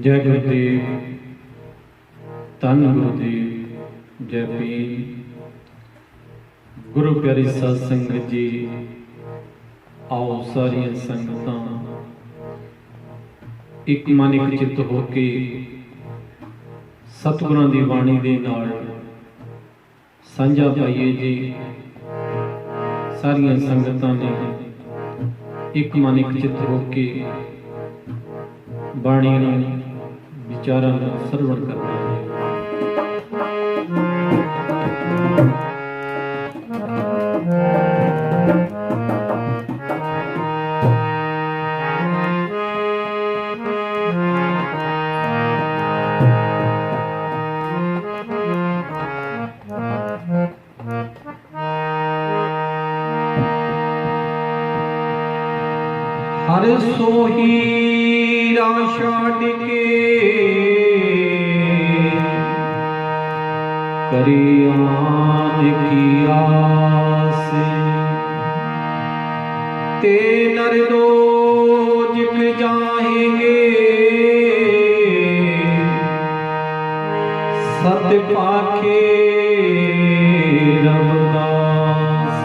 जय गुरुदेव, धन गुरुदेव, जय पीर। गुरु प्यारी साध संगत जी, आओ सारिया संगतां एक मन एक चित होके सतगुरां दी बाणी दे नाल साझा पाइए जी। सारिया संगतां ने एक मन एक चित होके बाणी विचारां दा सरवण करना है। हर सोही छाड़ के करियान की आस ते नर दो जिक जाएंगे सत पाखे रवदास।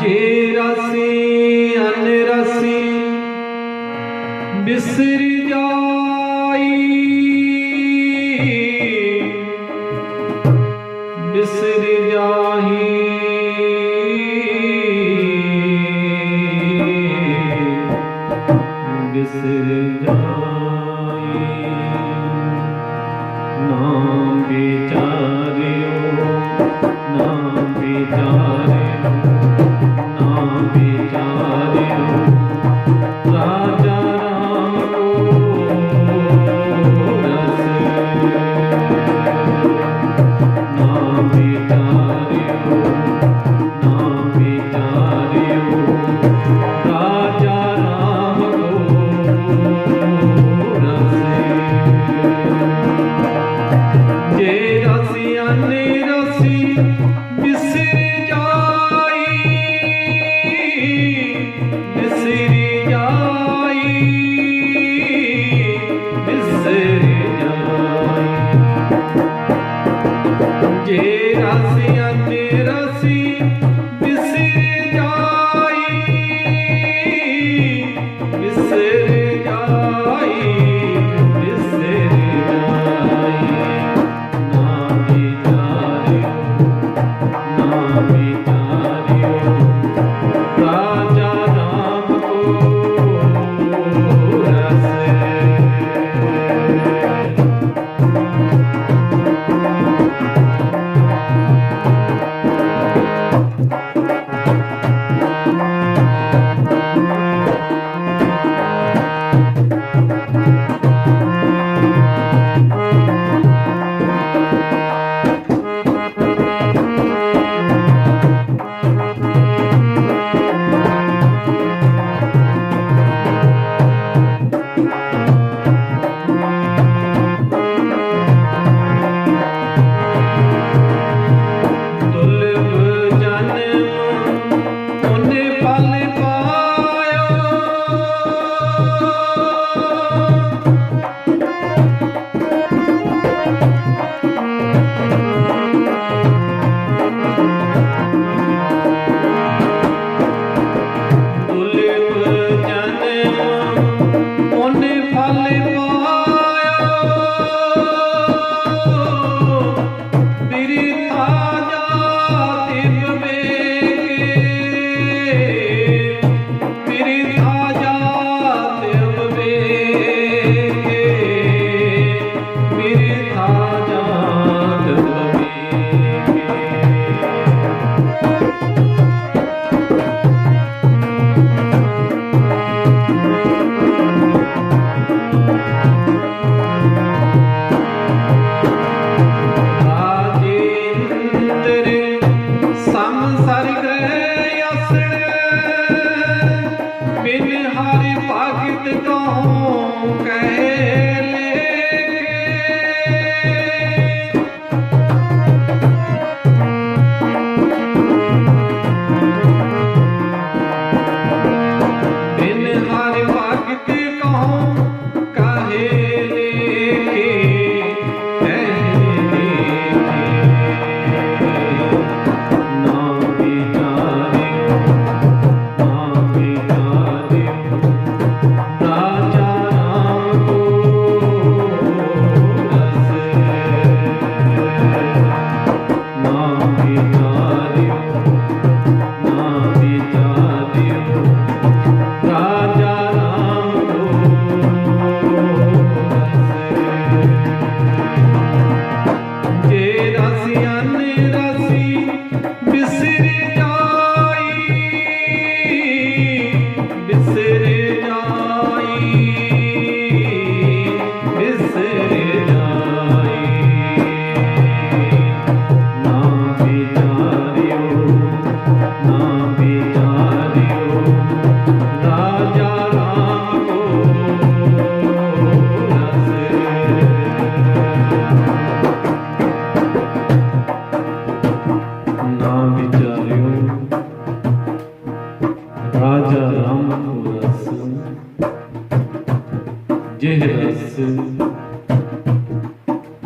जे रसी अन रसी बिसर जाई, बिसर जाही बिसर जाई। नाम विचारियो, नाम विचारियो, नाम विचारियो राजा राम को रस। नाम विचारियो, नाम विचारियो राजा राम को रस। जे रसी अन रसी बिसर जाई, बिसर जाई, बिसर जाई। जे रसी अन रसी बिसर जाई, बिसर जाई, बिसर जाई। नाम विचारियो, नाम विचारियो राजा राम को रस।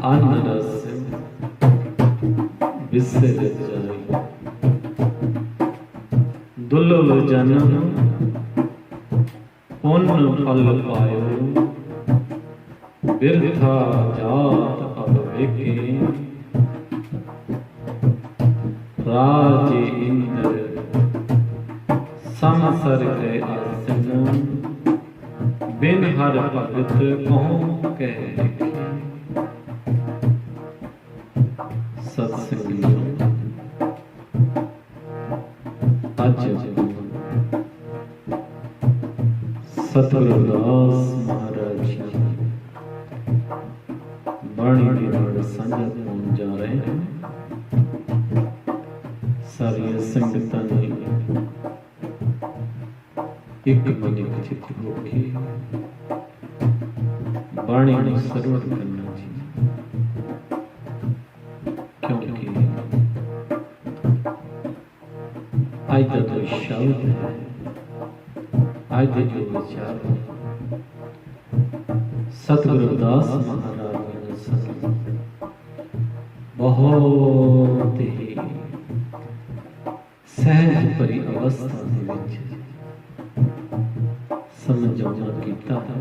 अन्न रस बिसर जाए। दुर्लभ जन्म पुण्य फल पायो, बिरथा जात अब वेखे। राजे इंद्र सम स्वर्ग आसन, बिन हर भगत कौन कह लिखे। सत्संग अज सतगुरु रविदास महाराज जी बाणी के नाल साझा होने जा रहे हैं। सारिया संगतां ने एक मन एक चित होके बाणी नूं सरवण करना जी, क्योंकि अज दा जो शब्द है, अज दे जो विचार है, सतगुरु रविदास महाराज ने सानूं बहुत ही सहज भरी अवस्था दे विच समझाउणा कीता है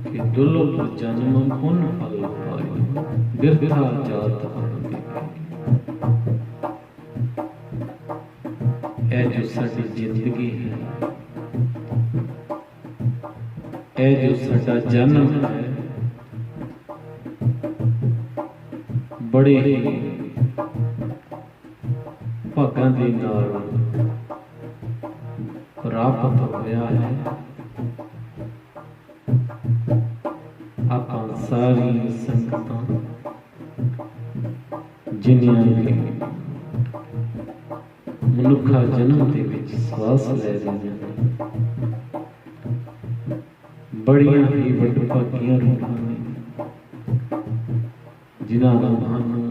कि दुर्लभ जन्म पुण्य फल पायो, बिरथा जात अब वेखे। जो साडी जिंदगी है, जो साडा जन्म है, बड़े ही भागां दे नाल प्राप्त होया है। आपां सारी संगतां जिन्नियां भी मनुखा जन्म दे विच श्वास लै रहे हैं, बड़ियां ही वडभागियां रूहां ने, जिन्हां रूहां नूं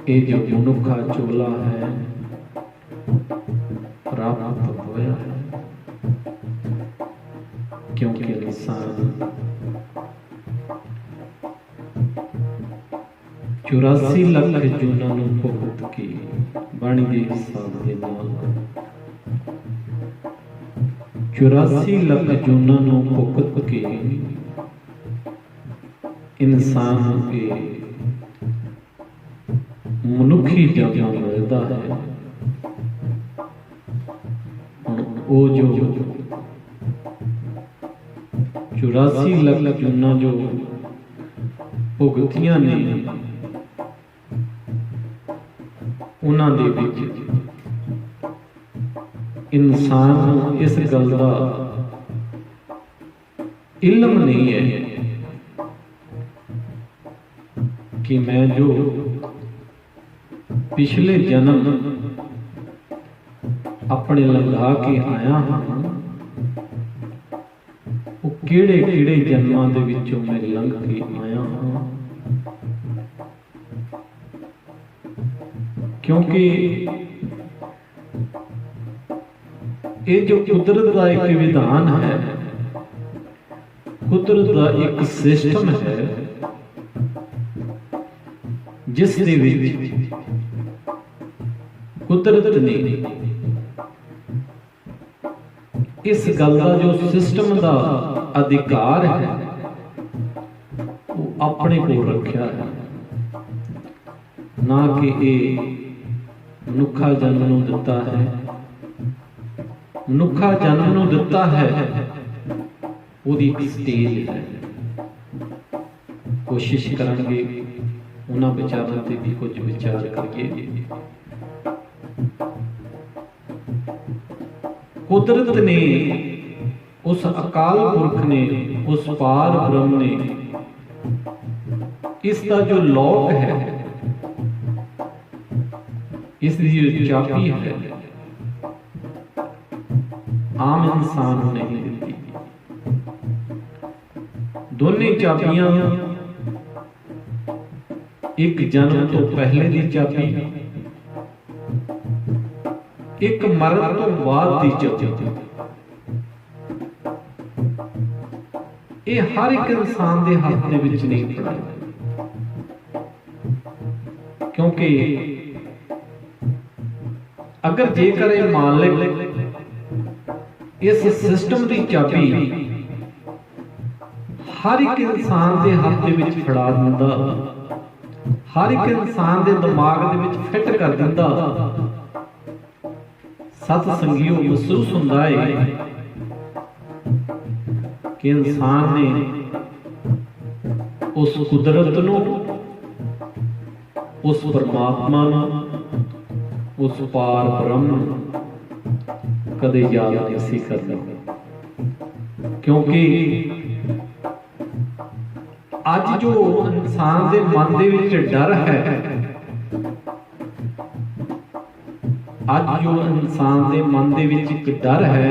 ये जो मनुखा चोला है प्राप्त होया है। क्योंकि इंसान 84 लाख जूनां नूं भुगत के बाणी दे हिसाब दे नाल 84 लाख जूनां नूं भुगत के इंसान के मनुखी जन्म मिलता है। वो जो 84 लाख जूनां जो भुगतियां ने, उन्हां दे विच इंसान नूं इस गल दा इल्म नहीं है कि मैं जो पिछले जन्म अपने लंघा के आया हाँ, वो किहड़े किहड़े जन्मां दे विचों मैं लंघ के आया हाँ। क्योंकि ये जो कुदरत का एक विधान है, कुदरत का एक सिस्टम है, जिस दे विच कुदरत ने इस गल का जो सिस्टम का अधिकार है वो अपने को रखा है, ना कि ये मनुखा जन्म नूं दिता है। मनुखा जन्म नूं दिता है उहदी एक स्टेज है। कोशिश करांगे उन्हां विचारां ते भी कुछ विचार करिए। कुदरत ने, उस अकाल पुरख ने, उस पार ब्रह्म ने इसका जो लॉक है, इसकी जो चाबी है, आम इंसान नहीं देती। दोनों चाबियां, एक जन्म तो पहले की चाबी, एक मरण तो बाद की चाबी। ਇਹ ਹਰ ਇੱਕ ਇਨਸਾਨ ਦੇ ਹੱਥ ਦੇ ਵਿੱਚ ਨਹੀਂ ਫੜਾਇਆ, ਕਿਉਂਕਿ ਅਗਰ ਜੇਕਰ ਇਹ ਮਾਲਿਕ ਇਸ ਸਿਸਟਮ ਦੀ ਚਾਬੀ ਹਰ ਇੱਕ ਇਨਸਾਨ ਦੇ ਹੱਥ ਦੇ ਵਿੱਚ ਫੜਾ ਦਿੰਦਾ, ਹਰ ਇੱਕ ਇਨਸਾਨ ਦੇ ਦਿਮਾਗ ਦੇ ਵਿੱਚ ਫਿੱਟ ਕਰ ਦਿੰਦਾ, ਸਤ ਸੰਗਿਓ ਮਹਿਸੂਸ ਹੁੰਦਾ ਹੈ ਕਿ ਇਨਸਾਨ ਨੇ ਉਸ ਕੁਦਰਤ ਨੂੰ, ਉਸ ਪਰਮਾਤਮਾ ਨੂੰ, ਉਸ ਪਾਰ ਬ੍ਰਹਮ ਨੂੰ ਕਦੇ ਯਾਦ ਨਹੀਂ ਸੀ ਕਰਦਾ। ਕਿਉਂਕਿ ਅੱਜ ਜੋ ਇਨਸਾਨ ਦੇ ਮਨ ਦੇ ਵਿੱਚ ਡਰ ਹੈ, ਅੱਜ ਜੋ ਇਨਸਾਨ ਦੇ ਮਨ ਦੇ ਵਿੱਚ ਇੱਕ ਡਰ ਹੈ,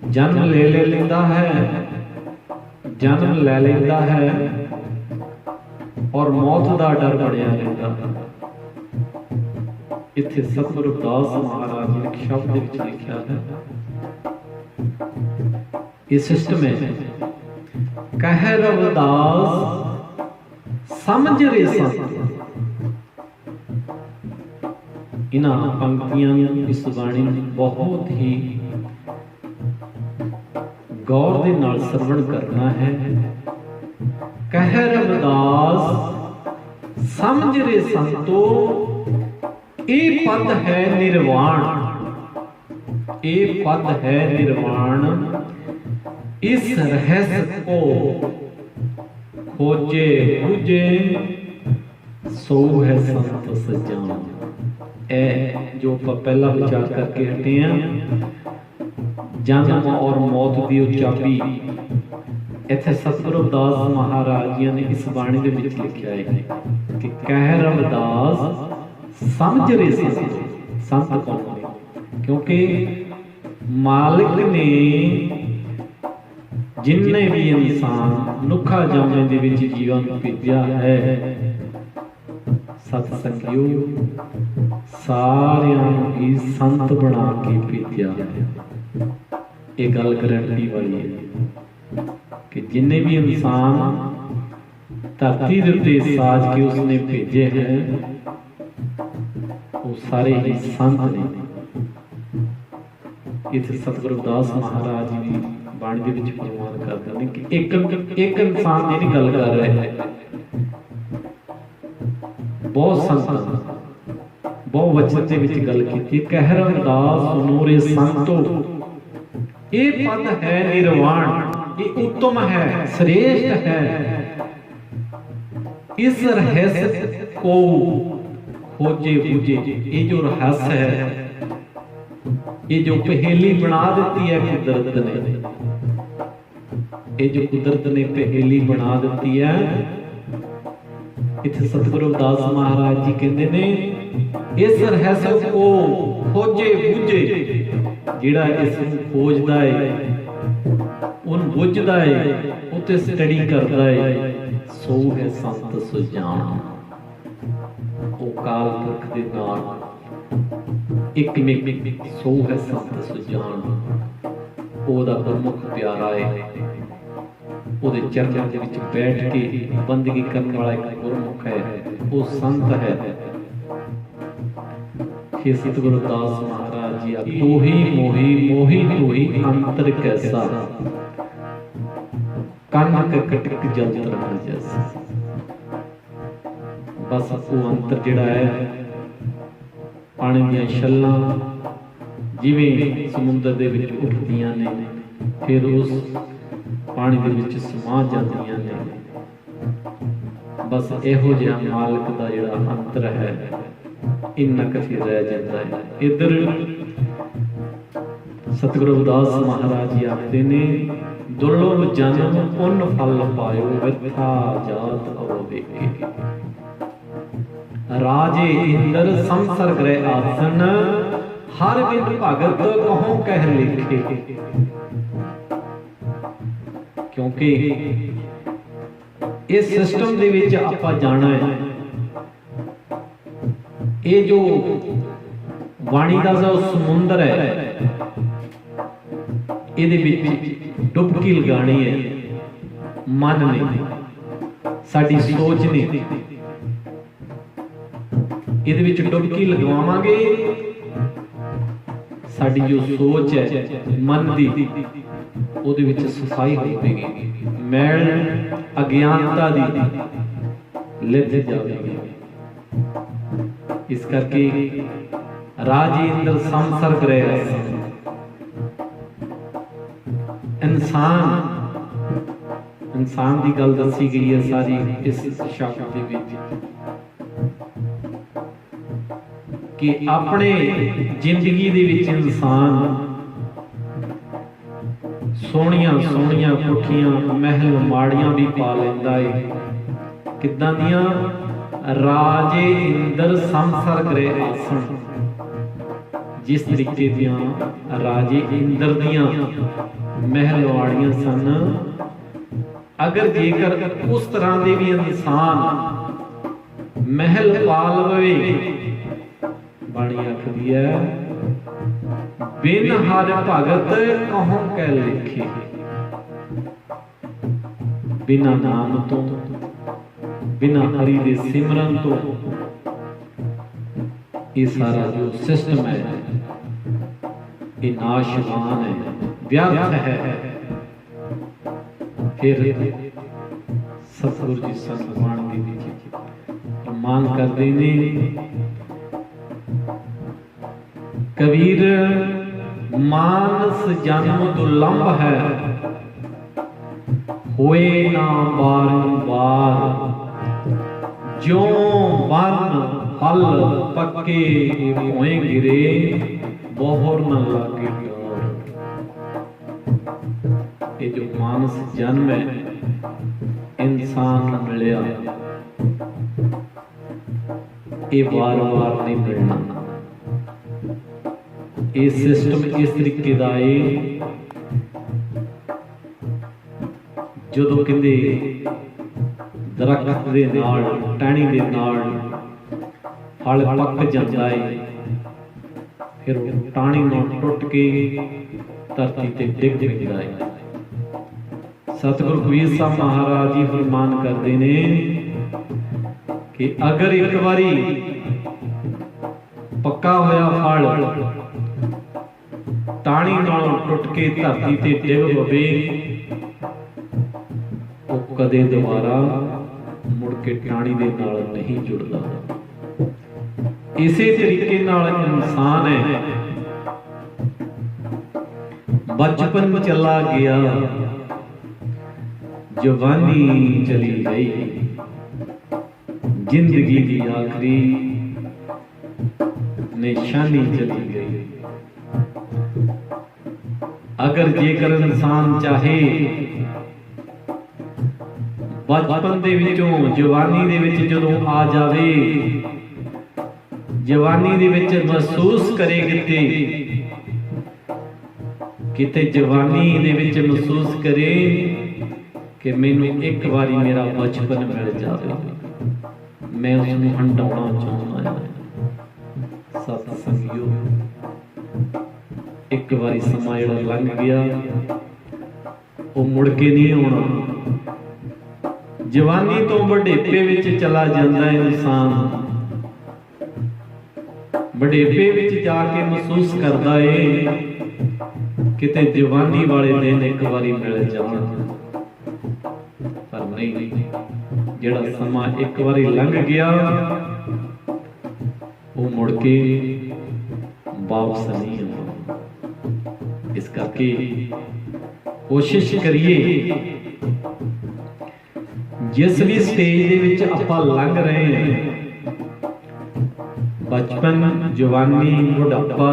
ਜਨਮ ਲੈ ਲੈਂਦਾ ਹੈ, ਜਨਮ ਲੈ ਲੈਂਦਾ ਹੈ ਔਰ ਮੌਤ ਦਾ ਡਰ ਬਣਿਆ ਰਹਿੰਦਾ। ਇੱਥੇ ਸਤਿਗੁਰੂ ਰਵਿਦਾਸ ਮਹਾਰਾਜ ਨੇ ਇੱਕ ਸ਼ਬਦ ਦੇ ਵਿੱਚ ਲਿਖਿਆ ਹੈ, ਇਹ ਸਿਸਟਮ ਹੈ, ਕਹਿ ਰਵਿਦਾਸ ਸਮਝ ਰੇ ਸੰਤ। ਇਹਨਾਂ ਪੰਕਤੀਆਂ ਨੂੰ, ਇਸ ਬਾਣੀ ਨੂੰ ਬਹੁਤ ਹੀ ਗੌਰ ਦੇ ਨਾਲ ਸਰਵਣ ਕਰਨਾ ਹੈ। ਕਹਿ ਰਵਿਦਾਸ ਸਮਝ ਰੇ ਸੰਤੋ, ਇਹ ਪਦ ਹੈ ਨਿਰਵਾਣ, ਇਹ ਪਦ ਹੈ ਨਿਰਵਾਣ। ਇਸ ਰਹੱਸ ਕੋ ਖੋਜੇ ਬੁਝੇ, ਸੋ ਹੈ ਸੰਤ ਸਜਾਣ। ਇਹ ਜੋ ਆਪਾਂ ਪਹਿਲਾਂ ਵਿਚਾਰ ਕਰਕੇ ਹਟੇ ਆ, ਜਨਮ ਔਰ ਮੌਤ ਦੀ ਉਹ ਚਾਬੀ ਇੱਥੇ ਸਤਿਗੁਰੂ ਰਵਿਦਾਸ ਮਹਾਰਾਜ ਜੀ ਨੇ ਇਸ ਬਾਣੀ ਦੇ ਵਿੱਚ ਲਿਖਿਆ ਹੈ ਕਿ ਕਹਿ ਰਵਿਦਾਸ ਸਮਝ ਰੇ ਸੰਤ। ਸੰਤ ਕੌਣ ਨੇ? ਕਿਉਂਕਿ ਮਾਲਿਕ ਨੇ ਜਿੰਨੇ ਵੀ ਇਨਸਾਨ ਮਨੁੱਖਾ ਜਾਮੇ ਦੇ ਵਿੱਚ ਜੀਵਨ ਭੇਜਿਆ ਹੈ, ਸਤ ਸੰਗਿਓ ਸਾਰਿਆਂ ਨੂੰ ਹੀ ਸੰਤ ਬਣਾ ਕੇ ਭੇਜਿਆ ਹੈ। ਇਹ ਗੱਲ ਗਰੰਟੀ ਵਾਲੀ ਹੈ ਕਿ ਜਿੰਨੇ ਵੀ ਇਨਸਾਨ ਧਰਤੀ ਦੇ ਉੱਤੇ ਸਾਜ ਕੇ ਉਸਨੇ ਭੇਜੇ ਹੈ, ਉਹ ਸਾਰੇ ਹੀ ਸੰਤ ਨੇ। ਇੱਥੇ ਸਤਿਗੁਰੂ ਰਵਿਦਾਸ ਮਹਾਰਾਜ ਜੀ ਦੀ ਬਾਣੀ ਦੇ ਵਿੱਚ ਫਰਮਾਨ ਕਰਦੇ ਨੇ ਕਿ ਇੱਕ ਇਨਸਾਨ ਦੀ ਨਹੀਂ ਗੱਲ ਕਰ ਰਹੇ ਹੈ, ਬਹੁਤ ਸੰਤਾਂ, ਬਹੁਤ ਵਚਨ ਦੇ ਵਿੱਚ ਗੱਲ ਕੀਤੀ। ਕਹਿ ਰਵਿਦਾਸ ਸੁਨੋ ਰੇ ਸੰਤੋ, ਇਹ ਪਦ ਹੈ ਨਿਰਵਾਣ, ਇਹ ਉੱਤਮ ਹੈ, श्रेष्ठ है। इस रहस्य को खोजे बूझे, ये जो रहस्य है, ये जो पहेली बना देती है कुदरत ने, ये जो कुदरत ने पहेली बना देती है, इत्थे सतगुरु रविदास महाराज जी कहते ने इस रहस्य को खोजे बूझे, जिहड़ा इस खोजदा है ਉਹਨੂੰ ਬੁੱਝਦਾ ਹੈ, ਉੱਤੇ ਸਟੱਡੀ ਕਰਦਾ ਹੈ, ਸੋ ਹੈ ਸੰਤ ਸੁਜਾਨ। ਉਹ ਕਾਲ ਪੁਰਖ ਦੇ ਨਾਲ ਇੱਕ ਮਿਕ ਸੋ ਹੈ ਸੰਤ ਸੁਜਾਨ। ਉਹਦਾ ਗੁਰਮੁਖ ਪਿਆਰਾ ਹੈ, ਉਹਦੇ ਚਰਨਾਂ ਦੇ ਵਿੱਚ ਬੈਠ ਕੇ ਬੰਦਗੀ ਕਰਨ ਵਾਲਾ ਇੱਕ ਗੁਰਮੁਖ ਹੈ, ਉਹ ਸੰਤ ਹੈ। हे सतगुरु दास महाराज जी, तोही मोही मोही तोही अंतर कैसा, कनक कटक जंतर न जैसा। बस वो अंतर जिहड़ा है, पानी ਦੀਆਂ ਛੱਲਾਂ ਜਿਵੇਂ ਸਮੁੰਦਰ ਦੇ ਵਿੱਚ ਉੱਠਦੀਆਂ ਨੇ, ਫਿਰ ਉਸ ਪਾਣੀ ਦੇ ਵਿੱਚ ਸਮਾ ਜਾਂਦੀਆਂ ਨੇ। ਬਸ ਇਹੋ ਜਿਹਾ ਮਾਲਕ ਦਾ ਜਿਹੜਾ ਅੰਤਰ ਹੈ, ਇੰਨਾ ਕਫੀ ਰਹਿ ਜਾਂਦਾ ਹੈ। ਇੱਧਰ ਸਤਿਗੁਰੂ ਰਵਿਦਾਸ ਮਹਾਰਾਜ ਜੀ ਆਖਦੇ ਨੇ, ਦੁਰਲਭ ਜਨਮ ਪੁੰਨ ਫਲ ਪਾਇਓ, ਵਿਰਥਾ ਜਾਤ ਅਵੇਕੇ। ਰਾਜੇ ਇੰਦਰ ਸੰਸਰ ਗ੍ਰਹਿ ਆਸਨ, ਹਰ ਬਿਨ ਭਗਤ ਕਹੋ ਕਹਿ ਲਿਖੇ। ਕਿਉਂਕਿ ਇਸ ਸਿਸਟਮ ਦੇ ਵਿੱਚ ਆਪਾਂ ਜਾਣਾ ਹੈ, ਇਹ ਜੋ ਬਾਣੀ ਦਾ ਜੋ ਸਮੁੰਦਰ ਹੈ, ਇਹਦੇ ਵਿੱਚ ਡੁਬਕੀ ਲਗਾਣੀ ਹੈ ਮਨ ਨੇ, ਸਾਡੀ ਸੋਚ ਨੇ। ਇਹਦੇ ਵਿੱਚ ਡੁਬਕੀ ਲਗਵਾਵਾਂਗੇ, ਸਾਡੀ ਜੋ ਸੋਚ ਹੈ ਮਨ ਦੀ, ਉਹਦੇ ਵਿੱਚ ਸਫਾਈ ਹੋਵੇਗੀ, ਮੈਲ ਅਗਿਆਨਤਾ ਦੀ ਲਿੱਥ ਜਾਵੇਗੀ। ਇਸ ਕਰਕੇ ਰਾਜੇ ਇੰਦਰ ਸੰਸਰਗ ਰਿਹਾ ਸੀ। ਇਨਸਾਨ ਦੀ ਗੱਲ ਦੱਸੀ ਗਈ ਹੈ ਸਾਰੀ ਇਸ ਸ਼ਬਦ ਦੇ ਵਿੱਚ ਕਿ ਆਪਣੇ ਜ਼ਿੰਦਗੀ ਦੇ ਵਿੱਚ ਇਨਸਾਨ ਸੋਹਣੀਆਂ ਸੋਹਣੀਆਂ ਕੋਠੀਆਂ ਮਹਿਲ ਮਾੜੀਆਂ ਵੀ ਪਾ ਲੈਂਦਾ ਏ। ਕਿੱਦਾਂ ਦੀਆਂ? ਰਾਜੇ ਇੰਦਰ ਸੰਸਰਗ ਰਹੇ ਆਸਣ, ਜਿਸ ਤਰੀਕੇ ਦੀਆਂ ਰਾਜੇ ਇੰਦਰ ਦੀਆਂ ਮਹਿਲ ਵਾੜੀਆਂ ਸਨ। ਅਗਰ ਜੇਕਰ ਉਸ ਤਰ੍ਹਾਂ ਦੇ ਵੀ ਇਨਸਾਨ ਮਹਿਲ ਪਾ ਲਵੇ, ਬਾਣੀ ਆਖਦੀ ਹੈ ਬਿਨ ਹਰ ਭਗਤ ਕਹੋਂ ਕਹਿ ਲਿਖੇ। ਬਿਨਾਂ ਨਾਮ ਤੋਂ, ਬਿਨਾਂ ਹਰੀ ਦੇ ਸਿਮਰਨ ਤੋਂ ਇਹ ਸਾਰਾ ਜੋ ਸਿਸਟਮ ਹੈ ਇਹ ਨਾਸ਼ਵਾਨ ਹੈ, ਵਿਅਰਥ ਹੈ। ਫਿਰ ਸਤਿਗੁਰੂ ਜੀ ਸੰਤ ਬਾਣੀ ਦੇ ਵਿੱਚ ਪ੍ਰਮਾਣ ਕਰਦੇ ਨੇ, ਕਬੀਰ ਮਾਨਸ ਜਨਮ ਦੁਰਲੰਭ ਹੈ, ਹੋਏ ਨਾ ਬਾਰੰਬਾਰ, ਜੋ ਮਨ ਹਲ ਪੱਕੇ ਹੋਏ ਗਿਰੇ, ਬਹੁਰ ਨਾ ਲਾਗੇ ਡੋਰ। ਇਹ ਜੋ ਮਾਨਸ ਜਨਮ ਹੈ ਇਨਸਾਨ ਨੂੰ ਮਿਲਿਆ, ਇਹ ਵਾਰ-ਵਾਰ ਨਹੀਂ ਮਿਲਣਾ। ਇਹ ਸਿਸਟਮ ਇਸ ਤਰੀਕੇ ਦਾ ਹੈ, ਜਦੋਂ ਕਹਿੰਦੇ ਦਰਖਤ ਦੇ ਨਾਲ, ਟਹਿਣੀ ਦੇ ਨਾਲ ਫਲ ਪੱਕ ਜਾਂਦਾ ਹੈ, ਫਿਰ ਉਹ ਟਾਹਣੀ ਨਾਲ ਟੁੱਟ ਕੇ ਧਰਤੀ ਤੇ ਡਿੱਗ ਪੈਂਦਾ ਹੈ। ਸਤਿਗੁਰੂ ਕਬੀਰ ਸਾਹਿਬ ਮਹਾਰਾਜ ਜੀ ਫਰਮਾਨ ਕਰਦੇ ਨੇ ਕਿ ਅਗਰ ਇੱਕ ਵਾਰੀ ਪੱਕਾ ਹੋਇਆ ਫਲ ਟਾਹਣੀ ਨਾਲ ਟੁੱਟ ਕੇ ਧਰਤੀ ਤੇ ਡਿੱਗ ਪਵੇ, ਉਹ ਕਦੇ ਦੁਬਾਰਾ ਮੁੜ ਕੇ ਟਾਹਣੀ ਦੇ ਨਾਲ ਨਹੀਂ ਜੁੜਦਾ। ਇਸੇ ਤਰੀਕੇ ਨਾਲ ਇਨਸਾਨ ਹੈ, ਬਚਪਨ ਚਲਾ ਗਿਆ, ਜਵਾਨੀ ਚਲੀ ਗਈ, ਜ਼ਿੰਦਗੀ ਦੀ ਆਖਰੀ ਨਿਸ਼ਾਨੀ ਚਲੀ ਗਈ। ਅਗਰ ਜੇਕਰ ਇਨਸਾਨ ਚਾਹੇ ਬਚਪਨ ਦੇ ਵਿੱਚੋਂ ਜਵਾਨੀ ਦੇ ਵਿੱਚ ਜਦੋਂ ਆ ਜਾਵੇ, ਜਵਾਨੀ ਦੇ ਵਿੱਚ ਮਹਿਸੂਸ ਕਰੇ ਕਿਤੇ ਜਵਾਨੀ ਦੇ ਵਿੱਚ ਮਹਿਸੂਸ ਕਰੇ ਕਿ ਮੈਨੂੰ ਇੱਕ ਵਾਰੀ ਮੇਰਾ ਬਚਪਨ ਮਿਲ ਜਾਵੇ, ਮੈਂ ਉਸ ਨੂੰ ਹੰਡਾਉਣਾ ਚਾਹੁੰਦਾ ਹਾਂ। ਸਤ ਸੰਗਿਓ, ਇੱਕ ਵਾਰੀ ਸਮਾਂ ਜਿਹੜਾ ਲੰਘ ਗਿਆ ਉਹ ਮੁੜ ਕੇ ਨਹੀਂ ਆਉਣਾ। ਜਵਾਨੀ ਤੋਂ ਵਡੇਪੇ ਵਿੱਚ ਚਲਾ ਜਾਂਦਾ ਇਨਸਾਨ, ਵਡੇਪੇ ਵਿੱਚ ਜਾ ਕੇ ਮਹਿਸੂਸ ਕਰਦਾ ਏ ਕਿਤੇ ਜਵਾਨੀ ਵਾਲੇ ਦਿਨ ਇੱਕ ਵਾਰੀ ਮਿਲ ਜਾਣ, ਪਰ ਨਹੀਂ। ਜਿਹੜਾ ਸਮਾਂ ਇੱਕ ਵਾਰੀ ਲੰਘ ਗਿਆ ਉਹ ਮੁੜ ਕੇ ਵਾਪਸ ਨਹੀਂ ਆਉਂਦਾ। ਇਸ ਕਰਕੇ ਕੋਸ਼ਿਸ਼ ਕਰੀਏ ਜਿਸ ਵੀ ਸਟੇਜ ਦੇ ਵਿੱਚ ਆਪਾਂ ਲੰਘ ਰਹੇ ਹਾਂ, ਬਚਪਨ, ਜਵਾਨੀ, ਬੁਢਾਪਾ,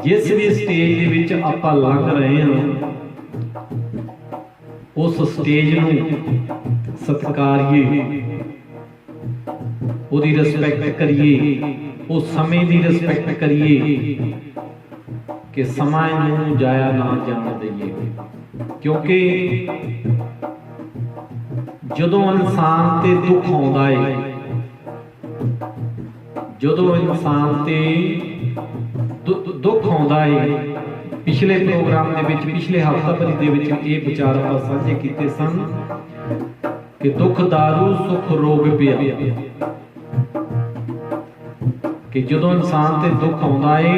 ਜਿਸ ਵੀ ਸਟੇਜ ਦੇ ਵਿੱਚ ਆਪਾਂ ਲੰਘ ਰਹੇ ਹਾਂ, ਉਸ ਸਟੇਜ ਨੂੰ ਸਤਿਕਾਰੀਏ, ਉਹਦੀ ਰਿਸਪੈਕਟ ਕਰੀਏ, ਉਸ ਸਮੇਂ ਦੀ ਰਿਸਪੈਕਟ ਕਰੀਏ ਕਿ ਸਮਾਂ ਨੂੰ ਜਾਇਆ ਨਾ ਜਾਣ ਦਈਏ। ਕਿਉਂਕਿ ਜਦੋਂ ਇਨਸਾਨ ਤੇ ਦੁੱਖ ਆਉਂਦਾ ਹੈ, ਜਦੋਂ ਇਨਸਾਨ ਤੇ ਦੁੱਖ ਆਉਂਦਾ ਹੈ, पिछले प्रोग्राम दे विच पिछले हफ्ताभरी दे विच ये विचार आपां साझे कीते सन कि दुख दारू सुख रोग पिया, कि जदों इंसान ते दुख आउंदा है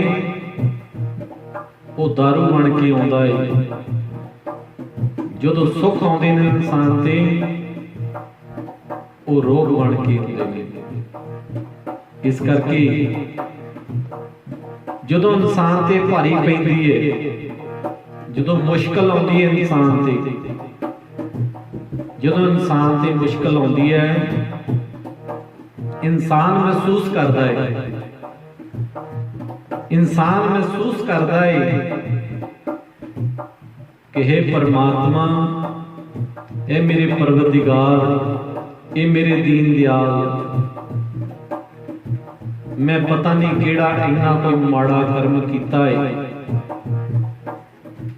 वो दारू बन के आउंदा है, जदों सुख आउंदे ने इंसान ते वो रोग बन के आउंदे ने। इस करके जदों इंसान ते भारी पैंदी है, जदों मुश्किल आउंदी है इंसान ते, जदों इंसान ते मुश्किल आउंदी है, इंसान महसूस करता है, इंसान महसूस करता है कि हे परमात्मा, ए मेरे परवरदिगार, ए मेरे दीन दयाल, मैं पता नहीं केड़ा इन्ना कोई माड़ा कर्म कीता है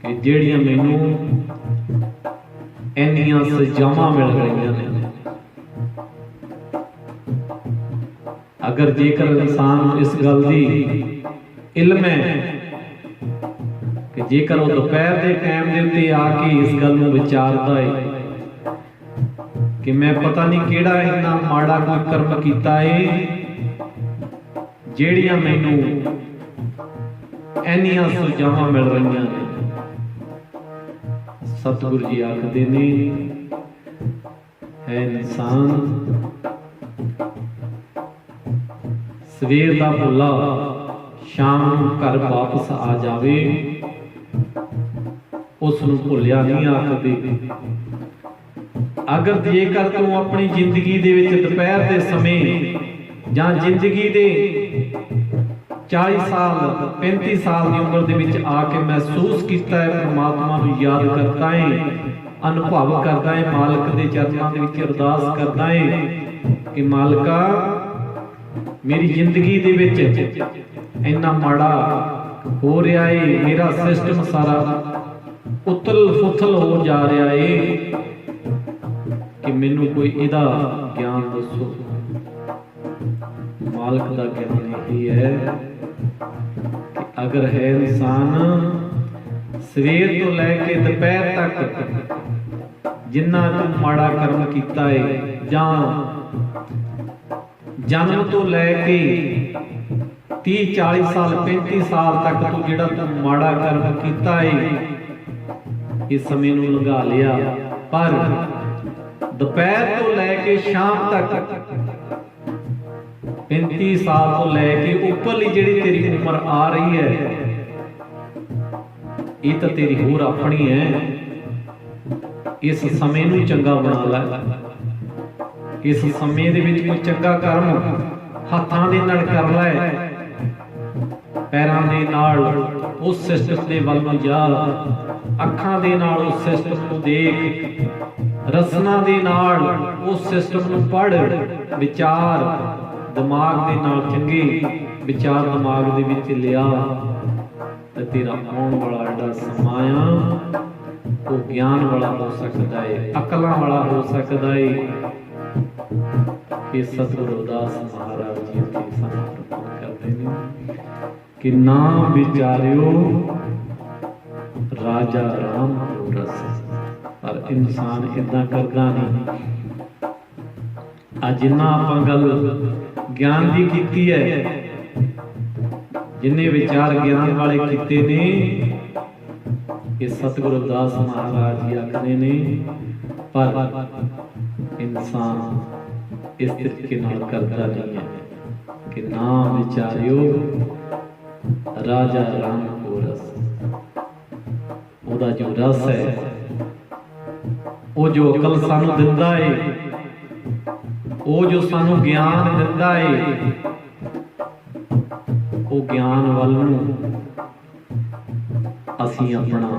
कि जेड़ियां मैनू इन्नियां सजावां मिल रही ने। अगर जेकर इंसान इस गल दी इल्म है कि जेकर वो दोपहर के टाइम के उत्ते आके इस गल नूं विचारदा है कि मैं पता नहीं केड़ा इन्ना माड़ा कोई कर्म कीता है जेड़ियां मैनू इन्नियां सजावां मिल रही ने। सतगुरु जी आखदे ने, है इंसान सवेर दा भुला शाम नूं घर वापस आ जावे, उस नूं भुलिया नहीं आखदे। अगर जेकर तू अपनी जिंदगी दे विच दोपहर दे समय जां जिंदगी दे 40 साल 35 साल की उम्र दे विच आके महसूस किया है, परमात्मा नूं याद करता है, अनुभव करता है, मालिक दे चरनां दे विच अरदास करता है कि मालिका मेरी जिंदगी दे विच इन्ना माड़ा हो रहा है, मेरा सिस्टम सारा उथल फुथल हो जा रहा है कि मैनू कोई इहदा ज्ञान दसो। मालिक दा ज्ञान यही है कि अगर है इंसान सवेर तो लैके दोपहर तक जिन्ना तू माड़ा कर्म कीता है, जां जन्म तो लैके 30-40 साल 35 साल तक तू जिहड़ा तू माड़ा कर्म कीता है, इस समय नूं लंघा लिया, पर दोपहर तो लैके शाम तक 35 साल तो लैके उपरली जिहड़ी तेरी उम्र आ रही है, ये तो तेरी होर अपनी है। इस समय नूं चंगा बना लै, इस समय दे विच कोई चंगा कर्म हत्थां दे नाल कर लै, पैरां दे नाल उस सिस्टम दे वल नूं जा, अखां दे नाल उस सिस्टम नूं देख, रसना दे नाल उस सिस्टम नूं पढ़, विचार दिमाग दे नाल चंगे विचार दिमाग दे विच लिया, ते तेरा आउण वाला जिहड़ा समां आ वो ज्ञान वाला हो सकता है, अकलां वाला हो सकता है। कि सतगुरु रविदास महाराज जी इत्थे सानूं प्रकट करदे ने कि ना विचारियो राजा राम को रस, पर इंसान इदां करदा नहीं। अज जिन्ना आपां गल ज्ञान की कीती है, जिन्ने विचार ज्ञान वाले कीते ने, ये सतगुरु रविदास महाराज जी आखदे ने, पर इंसान इस तरीके नाल करता नहीं है कि ना विचारियो राजा राम को रस। ओदा जो रस है, वो जो अकल सानू दिंदा है, वो जो सानू ज्ञान दिंदा है, वो ज्ञान वल नूं असीं अपना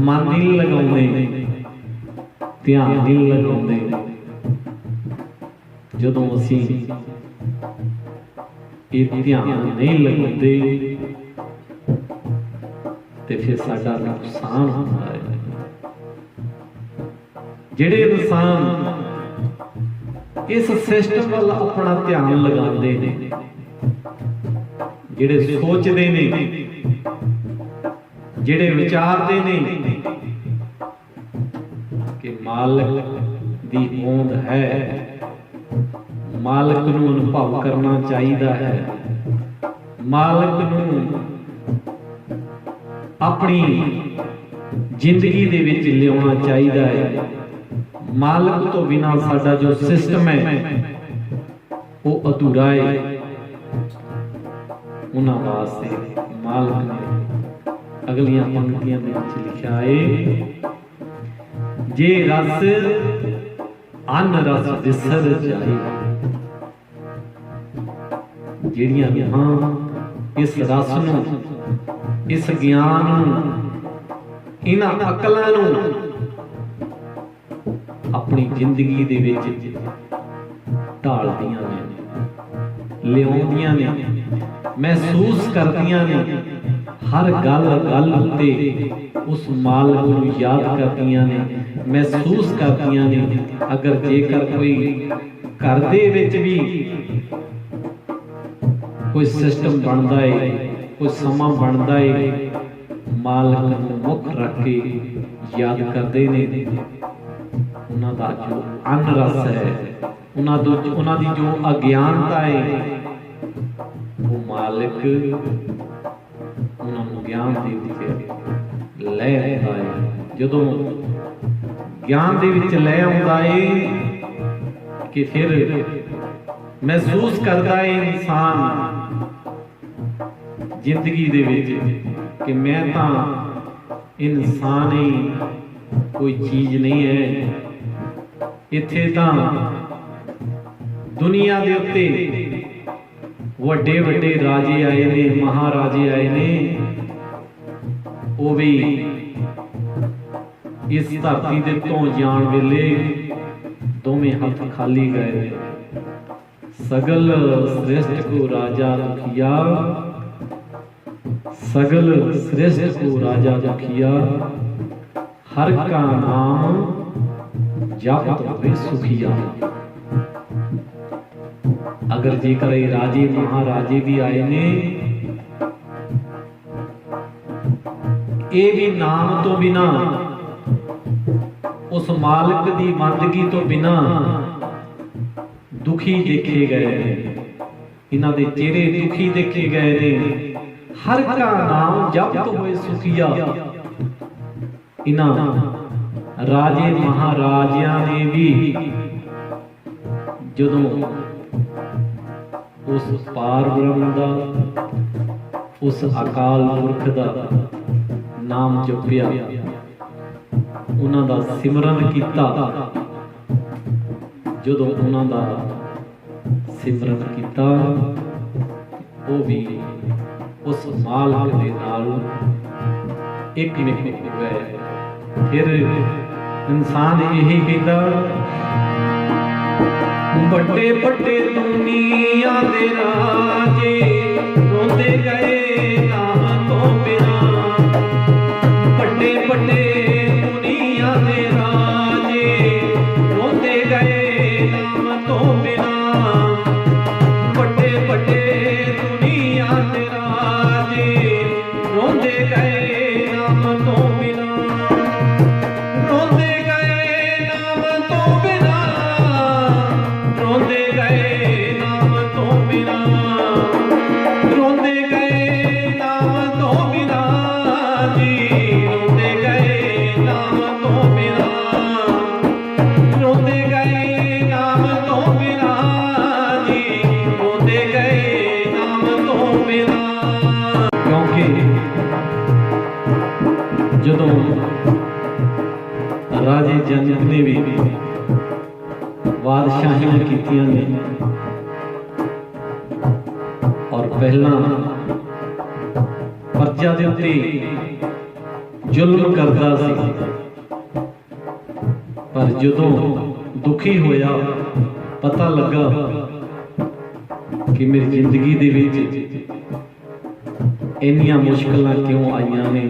मन नहीं लगाउंदे, ध्यान नहीं लगाउंदे। जदों असीं ये ध्यान नहीं लगाउंदे ते फिर साडा नुकसान होंदा है। जिहड़े इंसान इस सिस्टम वाल अपना ध्यान लगाते हैं, जिहड़े सोचते ने ਜਿਹੜੇ ਵਿਚਾਰਦੇ ਨੇ ਕਿ ਮਾਲਕ ਦੀ ਹੋਂਦ ਹੈ, ਮਾਲਕ ਨੂੰ ਅਨੁਭਵ ਕਰਨਾ ਚਾਹੀਦਾ ਹੈ, ਮਾਲਕ ਨੂੰ ਆਪਣੀ ਜ਼ਿੰਦਗੀ ਦੇ ਵਿੱਚ ਲਿਆਉਣਾ ਚਾਹੀਦਾ ਹੈ। ਮਾਲਕ ਤੋਂ ਬਿਨਾਂ ਸਾਡਾ ਜੋ ਸਿਸਟਮ ਹੈ ਉਹ ਅਧੂਰਾ ਹੈ। ਉਹਨਾਂ ਵਾਸਤੇ ਮਾਲਕ ਨੇ ਅਗਲੀਆਂ ਪੰਕਤੀਆਂ ਦੇ ਵਿੱਚ ਲਿਖਿਆ ਹੈ, ਜੇ ਰਸ ਅਨ ਰਸ ਵਿਸਰ ਜਾਏ। ਜਿਹੜੀਆਂ ਰੂਹਾਂ ਇਸ ਰਸ ਨੂੰ, ਇਸ ਗਿਆਨ ਨੂੰ, ਇਹਨਾਂ ਅਕਲਾਂ ਨੂੰ ਆਪਣੀ ਜ਼ਿੰਦਗੀ ਦੇ ਵਿੱਚ ਢਾਲਦੀਆਂ ਨੇ, ਲਿਆਉਂਦੀਆਂ ਨੇ, ਮਹਿਸੂਸ ਕਰਦੀਆਂ ਨੇ, ਹਰ ਗੱਲ ਉੱਤੇ ਉਸ ਮਾਲਕ ਨੂੰ ਯਾਦ ਕਰਦੀਆਂ ਨੇ, ਮਹਿਸੂਸ ਕਰਦੀਆਂ ਨੇ। ਅਗਰ ਜੇਕਰ ਕੋਈ ਘਰ ਦੇ ਵਿੱਚ ਵੀ ਕੋਈ ਸਿਸਟਮ ਬਣਦਾ ਹੈ, ਕੋਈ ਸਮਾਂ ਬਣਦਾ ਹੈ, ਮਾਲਕ ਨੂੰ ਮੁੱਖ ਰੱਖ ਕੇ ਯਾਦ ਕਰਦੇ ਨੇ। ਉਹਨਾਂ ਦਾ ਜੋ ਅਨਰਸ ਹੈ, ਉਹਨਾਂ ਦੀ ਜੋ ਅਗਿਆਨਤਾ ਹੈ, ਉਹ ਮਾਲਕ ਉਹਨਾਂ ਨੂੰ ਗਿਆਨ ਦੇ ਵਿੱਚ ਲੈ ਆਉਂਦਾ ਹੈ। ਜਦੋਂ ਗਿਆਨ ਦੇ ਵਿੱਚ ਲੈ ਆਉਂਦਾ ਹੈ ਕਿ ਫਿਰ ਮਹਿਸੂਸ ਕਰਦਾ ਹੈ ਇਨਸਾਨ ਜ਼ਿੰਦਗੀ ਦੇ ਵਿੱਚ ਕਿ ਮੈਂ ਤਾਂ ਇਨਸਾਨ ਹੀ, ਕੋਈ ਚੀਜ਼ ਨਹੀਂ ਹੈ। ਇੱਥੇ ਤਾਂ ਦੁਨੀਆ ਦੇ ਉੱਤੇ ਵੱਡੇ ਵੱਡੇ ਰਾਜੇ ਆਏ ਨੇ, ਮਹਾਰਾਜੇ ਆਏ ਨੇ, ਉਹ ਵੀ ਇਸ ਧਰਤੀ ਦੇ ਤੋਂ ਜਾਣ ਵੇਲੇ ਦੋਵੇਂ ਹੱਥ ਖਾਲੀ ਗਏ ਨੇ। सगल श्रेष्ठ को राजा दुखिया, सगल श्रेष्ठ को राजा दुखिया, हर का नाम जपत होए सुखिया। अगर जेकर राजे महाराजे भी आए ने, ये भी नाम तो बिना, उस मालिक दी बंदगी तो बिना दुखी देखे गए ने, इन्हां दे चेहरे दुखी देखे गए ने। हर का नाम जपत होए सुखिया। इन्हां राजे महाराजियां ने भी जदों उस पार ब्रह्म दा, उस अकाल पुरख दा नाम जपिया, उन्हां दा सिमरन कीता, जदों उन्हां दा सिमरन कीता, वो भी उस मालिक दे नाल एक मिक हो गए। फिर इंसान यही कहता, बड़े बड़े दुनिया दे राजे रोंदे गए नाम तो बिना, बड़े बड़े दुनिया दे राजे रोंदे गए नाम तो बिना, बड़े बड़े दुनिया दे राजे रोंदे गए नाम तो बिना, रोंदे गए नाम तो बिना, रोंदे गए नाम तो बिना, रोंदे गए नाम तो बिना जी, रोंदे गए नाम तो बिना, रोंदे गए नाम तो बिना जी, रोंदे गए नाम तो बिना। क्योंकि जदों राजे जनक ने भी बादशाहियां कीतियां ने और पहला प्रजा दे उत्ते जुल्म करदा सी, पर जदों दुखी होया, पता लगा कि मेरी जिंदगी दे विच इन्नियां मुश्किलां क्यों आईयां ने,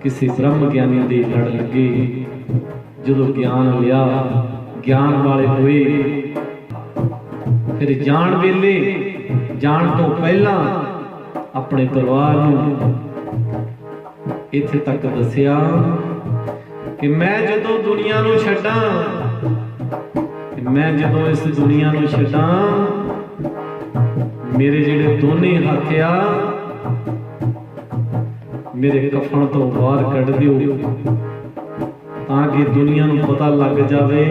किसी ब्रह्म ज्ञानी दे लड़ लगे। जदों ज्ञान लिया, ज्ञान वाले हुए, फिर जान वेले, जान तो पहला अपने परिवार नूं इत्थे तक दसिया कि मैं जदों दुनिया नूं छड्डां, मैं जदों इस दुनिया नूं छड्डां, मेरे जिहड़े दोने हत्थ आ मेरे कफन तो बाहर कढ दिओ, ताकि दुनिया नूं पता लग जावे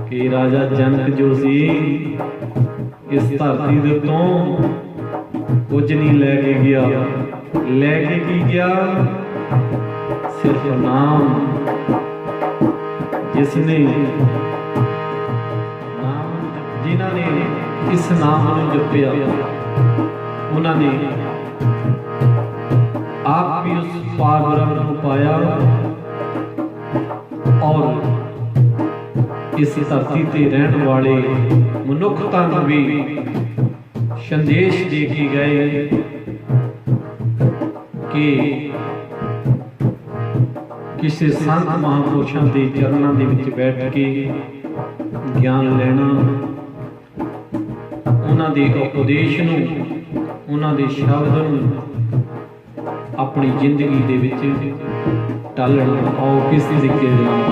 कि राजा जनक जो सी इस धरती दे उत्तों कुछ नहीं लैके गया। लैके की गया? सिर्फ नाम। जिसने नाम, जिन्हां ने इस नाम नूं जपिया उन्होंने आप भी उस पार ब्रह्म को पाया और इस धरती ते रहने वाले मनुखता नूं भी संदेश दे के गए कि किसी संत महापुरुषों के चरणों के विच बैठ के ज्ञान लेना, उन्हां दे उपदेश नूं, उन्हां दे शब्द नूं अपनी जिंदगी दे विच टालना। आओ किस तरीके दे नाल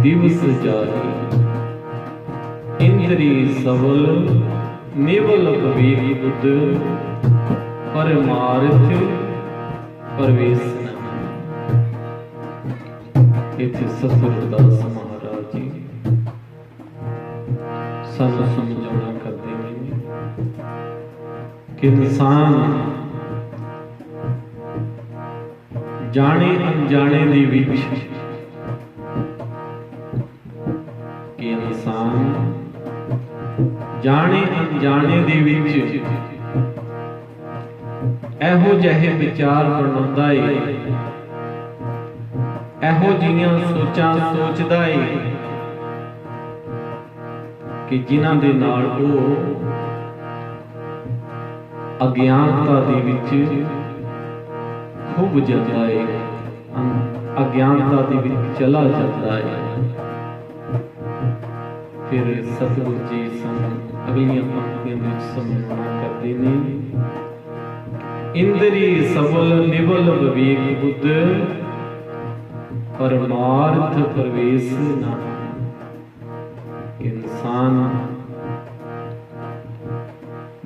दिवस जाही इंद्री सबल निवल विवेक बुद्ध परमार्थ प्रवेश। इत्थे सतगुरु रविदास महाराज जी सानू समझाउणा करदे ने कि इंसान जाने अनजाने दे विच जाने अनजाने दे विच एहो जहे विचार बनाउंदा है, एहो जिहियां सोचां सोचदा है कि जिन्हां दे नाल ओह अज्ञानता दे विच खुभ जाता है, अज्ञानता दे विच चला जाता है। फिर सतगुरु जी अगलियां पंक्तियां विच समझाउणा करदे ने, इंद्री सबल निवल विवेक बुद्ध परमार्थ प्रवेश ना। इंसान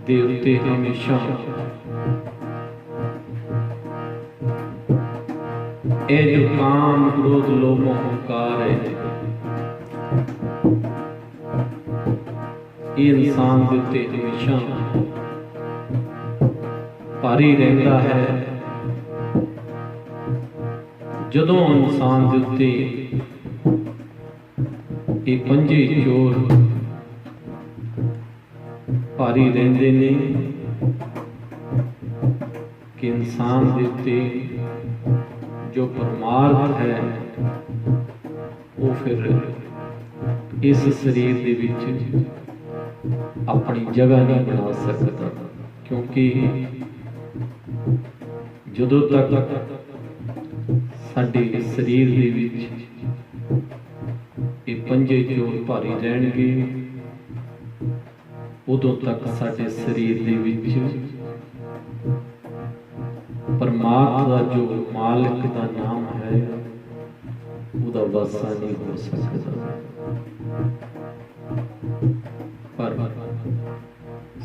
दे उत्ते हमेशा ए जो काम क्रोध लोभ मोह अहंकार है, इंसान के उत्ते हमेशा भारी रहता है। ਜਦੋਂ ਇਨਸਾਨ ਦੇ ਉੱਤੇ ਇਹ ਪੰਜੇ ਜ਼ੋਰ ਭਾਰੀ ਰਹਿੰਦੇ ਨੇ ਕਿ ਇਨਸਾਨ ਦੇ ਉੱਤੇ ਜੋ ਪਰਮਾਰਥ ਹੈ ਉਹ ਫਿਰ ਇਸ ਸਰੀਰ ਦੇ ਵਿੱਚ ਆਪਣੀ ਜਗ੍ਹਾ ਨਹੀਂ ਬਣਾ ਸਕਦਾ, ਕਿਉਂਕਿ ਜਦੋਂ ਤੱਕ ਸਾਡੇ ਸਰੀਰ ਦੇ ਵਿੱਚ ਇਹ ਪੰਜੇ ਜ਼ੋਰ ਭਾਰੀ ਰਹਿਣਗੇ ਉਦੋਂ ਤੱਕ ਸਾਡੇ ਸਰੀਰ ਦੇ ਵਿੱਚ ਪਰਮਾਤਮਾ ਦਾ ਜੋ ਮਾਲਕ ਦਾ ਨਾਮ ਹੈ ਉਹਦਾ ਵਾਸਾ ਨਹੀਂ ਹੋ ਸਕਦਾ। ਪਰ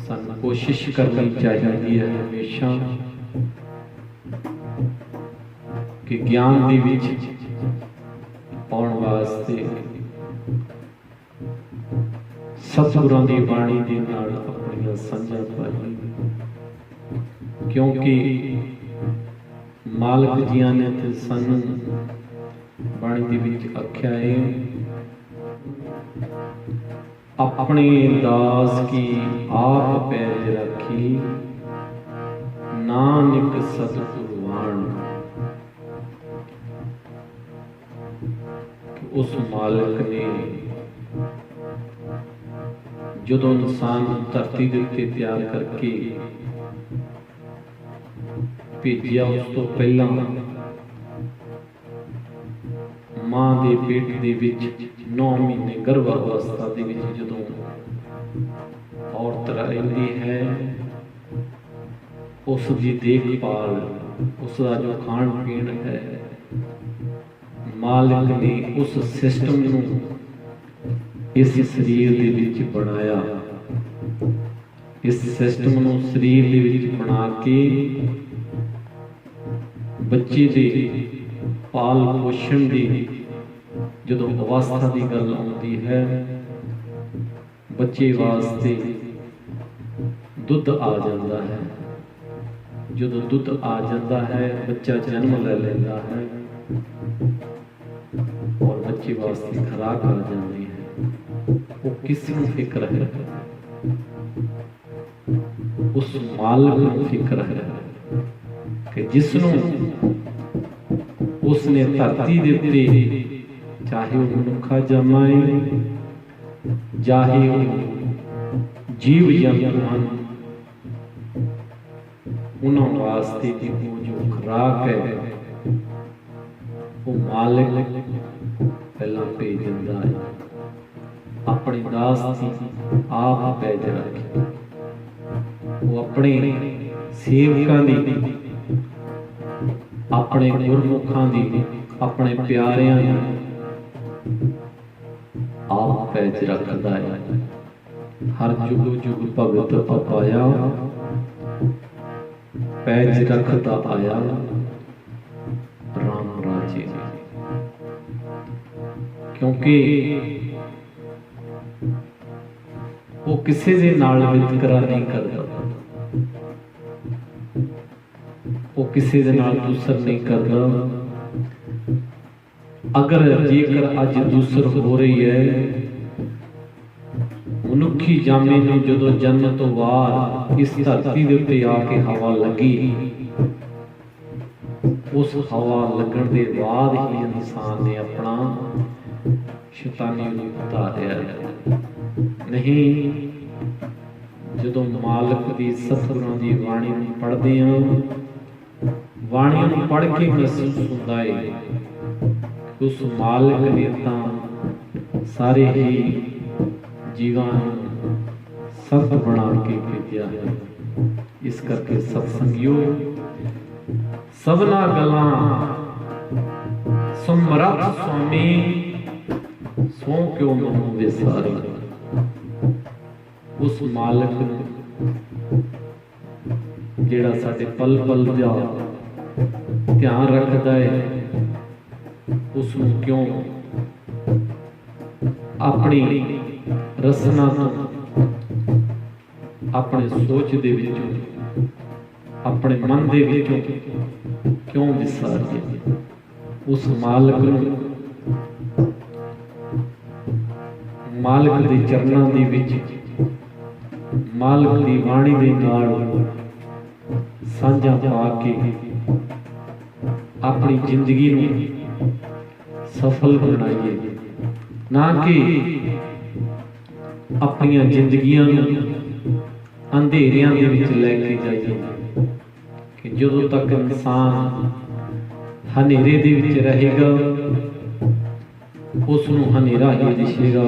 ਸਾਨੂੰ ਕੋਸ਼ਿਸ਼ ਕਰਨੀ ਚਾਹੀਦੀ ਹੈ ਹਮੇਸ਼ਾ ਕਿ ਗਿਆਨ ਦੇ ਵਿੱਚ ਆਉਣ ਵਾਸਤੇ ਸਤਿਗੁਰਾਂ ਦੀ ਬਾਣੀ ਦੇ ਨਾਲ ਆਪਣੀਆਂ ਸਾਂਝਾਂ ਪਾਈਏ, ਕਿਉਂਕਿ ਮਾਲਕ ਜੀਆਂ ਨੇ ਤੇ ਸਾਨੂੰ ਬਾਣੀ ਦੇ ਵਿੱਚ ਆਖਿਆ ਹੈ, ਆਪਣੇ ਦਾਸ ਕੀ ਆਪ ਪੈਜ ਰੱਖੀ ਨਾਨਕ ਸਤਿਗੁਰ ਵਾਣ। ਉਸ ਮਾਲਕ ਨੇ ਜਦੋਂ ਇਨਸਾਨ ਨੂੰ ਧਰਤੀ ਦੇ ਉੱਤੇ ਤਿਆਰ ਕਰਕੇ ਭੇਜਿਆ, ਉਸ ਤੋਂ ਪਹਿਲਾਂ ਮਾਂ ਦੇ ਪੇਟ ਦੇ ਵਿੱਚ 9 ਮਹੀਨੇ ਗਰਭ ਅਵਸਥਾ ਦੇ ਵਿੱਚ ਜਦੋਂ ਔਰਤ ਰਹਿੰਦੀ ਹੈ, ਉਸ ਦੀ ਦੇਖਭਾਲ, ਉਸ ਦਾ ਜੋ ਖਾਣ ਪੀਣ ਹੈ, ਮਾਲਕ ਨੇ ਉਸ ਸਿਸਟਮ ਨੂੰ ਇਸ ਸਰੀਰ ਦੇ ਵਿੱਚ ਬਣਾਇਆ। ਇਸ ਸਿਸਟਮ ਨੂੰ ਸਰੀਰ ਦੇ ਵਿੱਚ ਬਣਾ ਕੇ ਬੱਚੇ ਦੇ ਪਾਲ ਪੋਸ਼ਣ ਦੀ ਜਦੋਂ ਅਵਸਥਾ ਦੀ ਗੱਲ ਆਉਂਦੀ ਹੈ, ਬੱਚੇ ਵਾਸਤੇ ਦੁੱਧ ਆ ਜਾਂਦਾ ਹੈ। ਜਦੋਂ ਦੁੱਧ ਆ ਜਾਂਦਾ ਹੈ, ਬੱਚਾ ਜਨਮ ਲੈ ਲੈਂਦਾ ਹੈ ਔਰ ਬੱਚੇ ਵਾਸਤੇ ਖੁਰਾਕ ਆ ਜਾਂਦੀ ਹੈ। ਉਹ ਕਿਸ ਨੂੰ ਫਿਕਰ ਹੈ? ਉਸ ਮਾਲਕ ਨੂੰ ਫਿਕਰ ਹੈ ਕਿ ਜਿਸ ਨੂੰ ਉਸਨੇ ਧਰਤੀ ਦੇ ਉੱਤੇ, ਚਾਹੇ ਉਹ ਮਨੁੱਖਾ ਜਮਾਏ, ਚਾਹੇ ਉਹ ਜੀਵ ਜੰਤੂ ਹਨ, ਉਹਨਾਂ ਵਾਸਤੇ ਦੀ ਉਹ ਜੋ ਖੁਰਾਕ ਹੈ ਉਹ ਮਾਲਕ ਪਹਿਲਾਂ ਭੇਜ ਦਿੰਦਾ ਹੈ। ਆਪਣੇ ਦਾਸ ਦੀ ਆਪ ਪੈਜ ਰੱਖੀ, ਉਹ ਆਪਣੇ ਸੇਵਕਾਂ ਦੀ, ਆਪਣੇ ਗੁਰਮੁਖਾਂ ਦੀ, ਆਪਣੇ ਪਿਆਰਿਆਂ ਦੀ ਆਪ ਪੈਜ ਰੱਖਦਾ ਹੈ। ਹਰ ਜੁਗ ਜੁਗ ਭਗਤ ਪਾਇਆ, ਪੈਜ ਰੱਖਦਾ ਆਇਆ ਰਾਮ ਰਾਜੇ। ਕਿਉਂਕਿ ਉਹ ਕਿਸੇ ਦੇ ਨਾਲ ਵਿਤਕਰਾ ਨਹੀਂ ਕਰਦਾ, ਉਹ ਕਿਸੇ ਦੇ ਨਾਲ ਦੂਸਰ ਨਹੀਂ ਕਰਦਾ। ਜੇਕਰ ਅੱਜ ਦੂਸਰ ਹੋ ਰਹੀ ਹੈ, ਮਨੁੱਖੀ ਜਾਮੇ ਨੂੰ ਜਦੋਂ ਜਨਮ ਤੋਂ ਬਾਅਦ ਇਸ ਧਰਤੀ ਦੇ ਉੱਤੇ ਆ ਕੇ ਹਵਾ ਲੱਗੀ, ਉਸ ਹਵਾ ਲੱਗਣ ਦੇ ਬਾਅਦ ਹੀ ਇਨਸਾਨ ਨੇ ਆਪਣਾ ਸ਼ੈਤਾਨੀ ਰੂਪ ਧਾਰਿਆ। ਨਹੀਂ, ਜਦੋਂ ਮਾਲਕ ਦੀ ਸਤਿਗੁਰਾਂ ਦੀ ਬਾਣੀ ਨੂੰ ਪੜ੍ਹਦੇ ਹਾਂ, ਬਾਣੀ ਨੂੰ ਪੜ੍ਹ ਕੇ ਮਹਿਸੂਸ ਹੁੰਦਾ ਹੈ ਉਸ ਮਾਲਕ ਨੇ ਤਾਂ ਸਾਰੇ ਹੀ ਜੀਵਾਂ ਨੂੰ ਸੰਤ ਬਣਾ ਕੇ ਭੇਜਿਆ ਹੈ। ਇਸ ਕਰਕੇ ਸਤਸੰਗਿਓ, ਸਭਨਾ ਗੱਲਾਂ ਸਮਰੱਥ ਸੁਆਮੀ ਸੋ ਕਿਉ ਮਨੁ ਵਿਸਾਰੀ। ਉਸ ਮਾਲਕ ਨੂੰ ਜਿਹੜਾ ਸਾਡੇ ਪਲ ਪਲ ਦਾ ਧਿਆਨ ਰੱਖਦਾ ਹੈ, ਉਸ ਨੂੰ ਕਿਉਂ ਆਪਣੀ ਰਸਨਾ ਤੋਂ, ਆਪਣੇ ਸੋਚ ਦੇ ਵਿੱਚੋਂ, ਆਪਣੇ ਮਨ ਦੇ ਵਿੱਚੋਂ ਕਿਉਂ ਵਿਸਾਰੀਏ? उस मालिक दे चरनां दे विच मालिक दी बाणी दे नाल सांझा पा के अपनी जिंदगी नूं सफल बनाइए, ना कि अपनी जिंदगियां नूं अंधेरियां दे विच लैके जाइए कि जदों तक इंसान हनेरे दे विच रहेगा उसनूं हनेरा ही दिसेगा,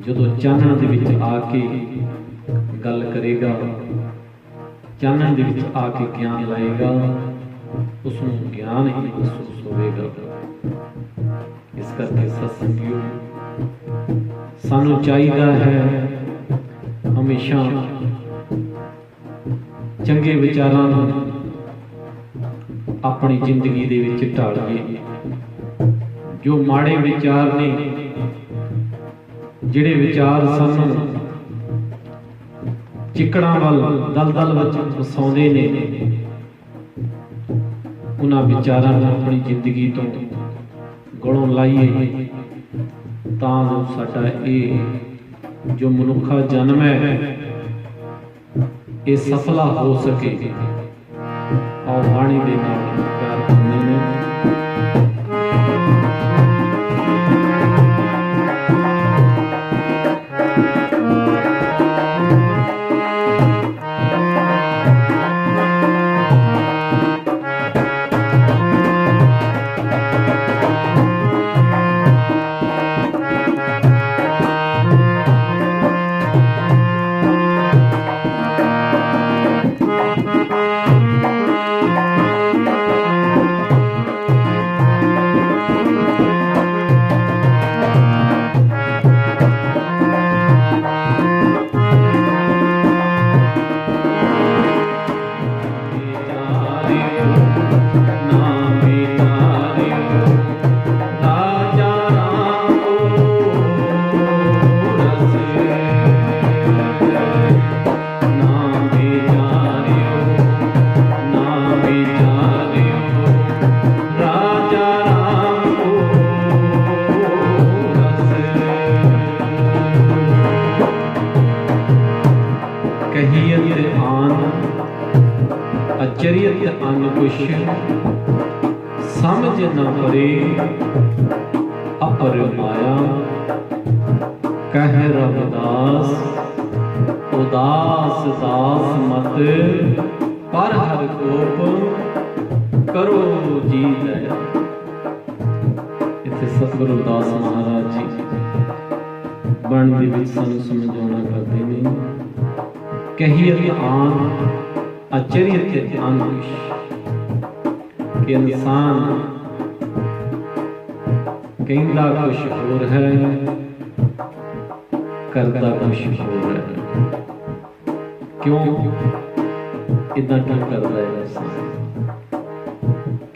जदों चानण दे विच आके गल करेगा, चानण दे विच आके ज्ञान लाएगा, उसनूं ज्ञान ही महसूस होवेगा। इस करके सत्संगियों सानूं चाहीदा है हमेशा चंगे विचारां नूं अपनी जिंदगी दे विच ढालीए। जो माड़े विचार ने, जिहड़े विचार सानूं चिकड़ां वल दलदल विच फसाउंदे ने, उन्हां विचारां नूं अपनी जिंदगी तो गलों लाइए तां जो साडा ये जो मनुखा जन्म है ये सफला हो सके। आओ बाणी दे नाल प्यार करने ने। अचरियत अनकुश समझ न परे अपर माया, कह रविदास उदास दास मत पर हर कोप करो जी दया। इत्थे सतगुरु रविदास महाराज जी बण दे विच सानूं समझाउणा करदे ने, कहियत आन अचरियत अनकुश कि इंसान कहता कुछ होर है, करता कुछ होर है। क्यों इदां क्यों करता है इंसान?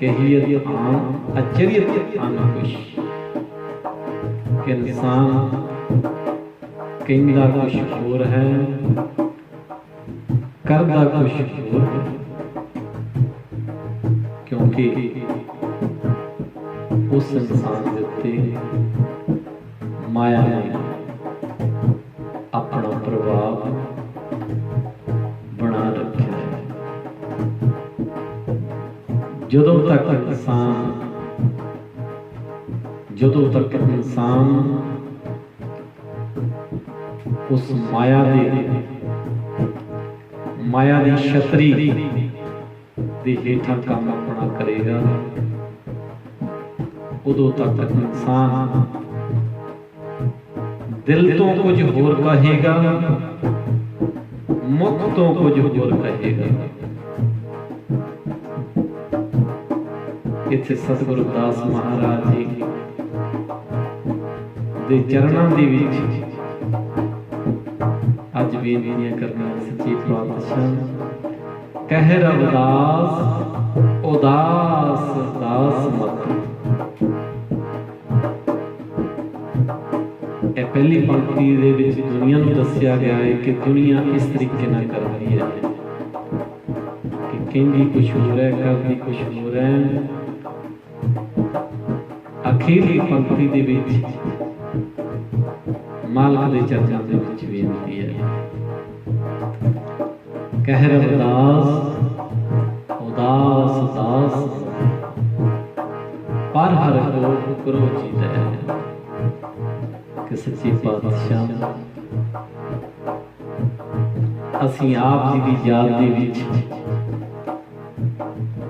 कहियत आन अचरियत अनकुश कि इंसान कहता कुछ होर है, करदा कुछ होर, क्योंकि उस इंसान के उत्ते माया ने अपना प्रभाव बना रखा है। जदों तक इंसान उस माया दी छतरी दे हेठां काम अपना करेगा, उदों तक इंसान दिल तो कुछ होर कहेगा, मुख तो कुछ होर कहेगा। इत्थे सतगुरु दास महाराज जी दे चरणां दे विच अज बेनतियां करनियां सच्ची पातशाह, कह रविदास उदास दास मत। पहली पंक्ति दे विच दुनिया नूं दस्सिया गया है कि दुनिया इस तरीके नाल कर रही है कि कहंदी कुछ होर है, करदी कुछ होर है। ਅਖੀਰਲੀ ਪੰਕਤੀ ਦੇ ਵਿੱਚ ਮਾਲਕ ਦੇ ਚਰਨਾਂ ਦੇ ਵਿੱਚ ਬੇਨਤੀ ਹੈ, ਕਹਿ ਰਵਿਦਾਸ ਉਦਾਸ ਉਦਾਸ ਪਰ ਹਰ ਕੋ ਕਰੋ ਚੀਤੈ। ਕਿ ਸੱਚੇ ਪਾਤਸ਼ਾਹ ਅਸੀਂ ਆਪ ਜੀ ਦੀ ਯਾਦ ਦੇ ਵਿੱਚ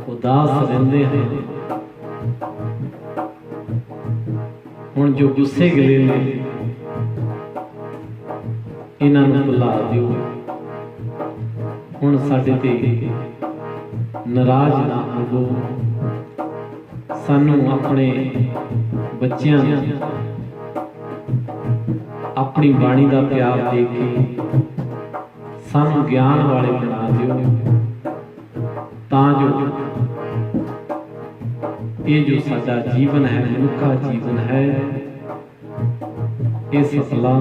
ਉਦਾਸ ਰਹਿੰਦੇ ਹਾਂ। ਹੁਣ ਜੋ ਗੁੱਸੇ ਗਿਲੇ ਨੇ ਇਹਨਾਂ ਨੂੰ ਭੁਲਾ ਦਿਓ। ਹੁਣ ਸਾਡੇ ਤੇ ਨਾਰਾਜ਼ ਨਾ ਹੋਵੋ। ਸਾਨੂੰ ਆਪਣੇ ਬੱਚਿਆਂ ਨੂੰ ਆਪਣੀ ਬਾਣੀ ਦਾ ਪਿਆਰ ਦੇ ਕੇ ਸਾਨੂੰ ਗਿਆਨ ਵਾਲੇ ਬਣਾ ਦਿਓ, ਤਾਂ ਜੋ ਇਹ ਜੋ ਸਾਡਾ ਜੀਵਨ ਹੈ, ਮਨੁੱਖਾ ਜੀਵਨ ਹੈ, ਇਹ ਸਫਲਾ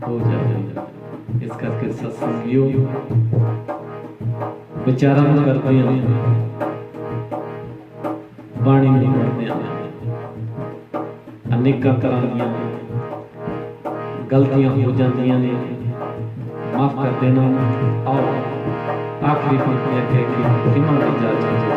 ਹੋ ਜਾਵੇ। ਇਸ ਕਰਕੇ ਸਤਸੰਗੀਓ ਵਿਚਾਰਾਂ ਨੂੰ ਕਰਦੇ ਹਾਂ, ਬਾਣੀ ਨੂੰ ਪੜ੍ਹਦੇ ਹਾਂ, ਅਨੇਕਾਂ ਤਰ੍ਹਾਂ ਦੀਆਂ ਗਲਤੀਆਂ ਹੋ ਜਾਂਦੀਆਂ ਨੇ, ਮਾਫ ਕਰ ਦੇਣਾ। ਆਓ ਆਖਰੀ ਪੰਕਤੀਆਂ ਕਹਿ ਕੇ ਖਿਮਾ ਦੀ ਇਜਾਜ਼ਤ